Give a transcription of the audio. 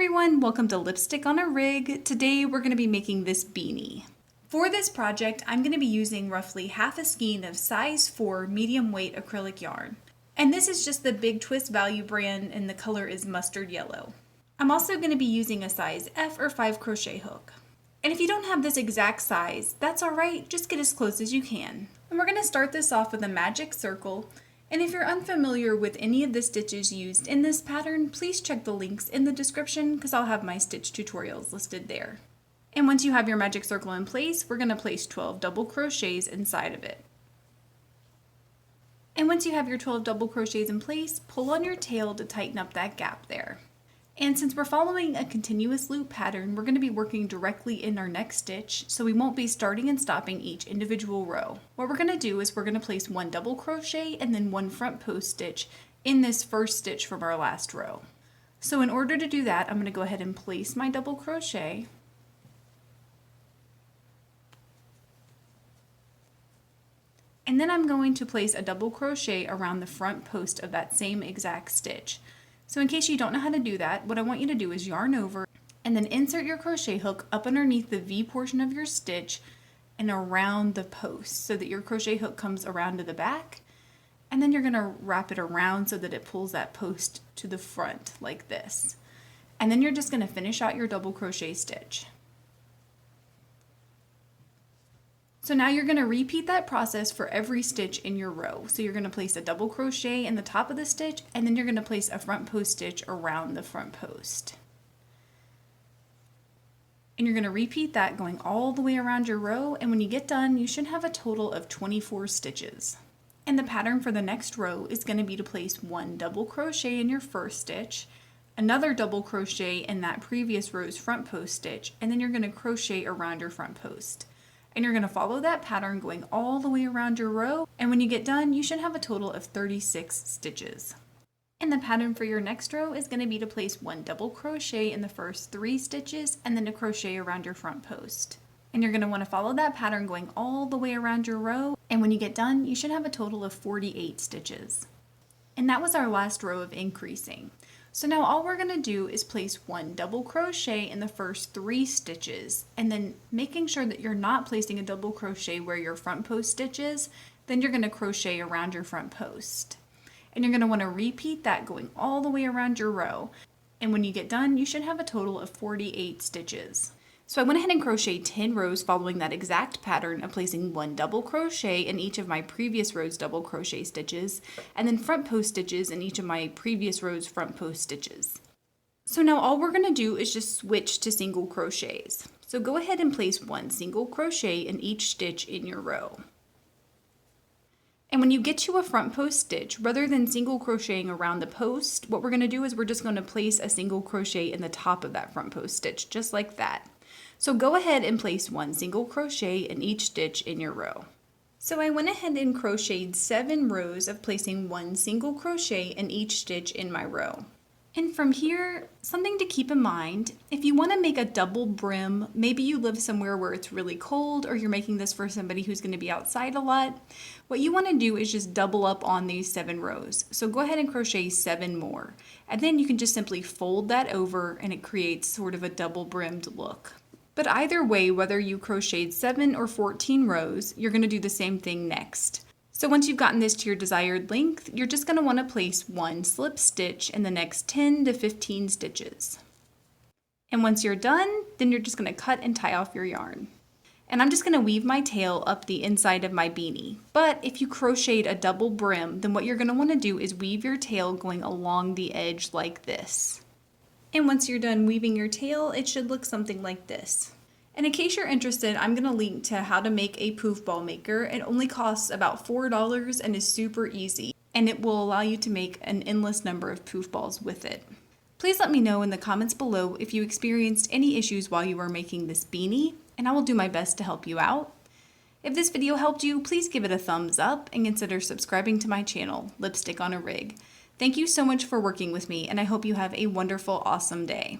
everyone, welcome to Lipstick on a Rig. Today we're going to be making this beanie. For this project, I'm going to be using roughly half a skein of size 4 medium weight acrylic yarn. And this is just the Big Twist Value brand and the color is mustard yellow. I'm also going to be using a size F or 5 crochet hook. And if you don't have this exact size, that's alright, just get as close as you can. And we're going to start this off with a magic circle. And if you're unfamiliar with any of the stitches used in this pattern, please check the links in the description because I'll have my stitch tutorials listed there. And once you have your magic circle in place, we're going to place 12 double crochets inside of it. And once you have your 12 double crochets in place, pull on your tail to tighten up that gap there. And since we're following a continuous loop pattern, we're going to be working directly in our next stitch, so we won't be starting and stopping each individual row. What we're going to do is we're going to place one double crochet and then one front post stitch in this first stitch from our last row. So in order to do that, I'm going to go ahead and place my double crochet. And then I'm going to place a double crochet around the front post of that same exact stitch. So in case you don't know how to do that, what I want you to do is yarn over and then insert your crochet hook up underneath the V portion of your stitch and around the post so that your crochet hook comes around to the back, and then you're going to wrap it around so that it pulls that post to the front like this. And then you're just going to finish out your double crochet stitch. So now you're going to repeat that process for every stitch in your row. So you're going to place a double crochet in the top of the stitch, and then you're going to place a front post stitch around the front post. And you're going to repeat that going all the way around your row, and when you get done, you should have a total of 24 stitches. And the pattern for the next row is going to be to place one double crochet in your first stitch, another double crochet in that previous row's front post stitch, and then you're going to crochet around your front post. And you're going to follow that pattern going all the way around your row, and when you get done you should have a total of 36 stitches. And the pattern for your next row is going to be to place one double crochet in the first 3 stitches and then to crochet around your front post. And you're going to want to follow that pattern going all the way around your row, and when you get done you should have a total of 48 stitches. And that was our last row of increasing. So now all we're going to do is place one double crochet in the first 3 stitches, and then making sure that you're not placing a double crochet where your front post stitch is, then you're going to crochet around your front post. And you're going to want to repeat that going all the way around your row. And when you get done, you should have a total of 48 stitches. So I went ahead and crocheted 10 rows following that exact pattern of placing one double crochet in each of my previous rows double crochet stitches, and then front post stitches in each of my previous rows front post stitches. So now all we're going to do is just switch to single crochets. So go ahead and place one single crochet in each stitch in your row. And when you get to a front post stitch, rather than single crocheting around the post, what we're going to do is we're just going to place a single crochet in the top of that front post stitch, just like that. So go ahead and place one single crochet in each stitch in your row. So I went ahead and crocheted 7 rows of placing one single crochet in each stitch in my row. And from here, something to keep in mind, if you want to make a double brim, maybe you live somewhere where it's really cold or you're making this for somebody who's going to be outside a lot, what you want to do is just double up on these 7 rows. So go ahead and crochet 7 more. And then you can just simply fold that over and it creates sort of a double brimmed look. But either way, whether you crocheted 7 or 14 rows, you're going to do the same thing next. So once you've gotten this to your desired length, you're just going to want to place one slip stitch in the next 10 to 15 stitches. And once you're done, then you're just going to cut and tie off your yarn. And I'm just going to weave my tail up the inside of my beanie. But if you crocheted a double brim, then what you're going to want to do is weave your tail going along the edge like this. And once you're done weaving your tail, it should look something like this. And in case you're interested, I'm going to link to how to make a poof ball maker. It only costs about $4 and is super easy. And it will allow you to make an endless number of poof balls with it. Please let me know in the comments below if you experienced any issues while you were making this beanie, and I will do my best to help you out. If this video helped you, please give it a thumbs up and consider subscribing to my channel, Lipstick on a Rig. Thank you so much for working with me, and I hope you have a wonderful, awesome day.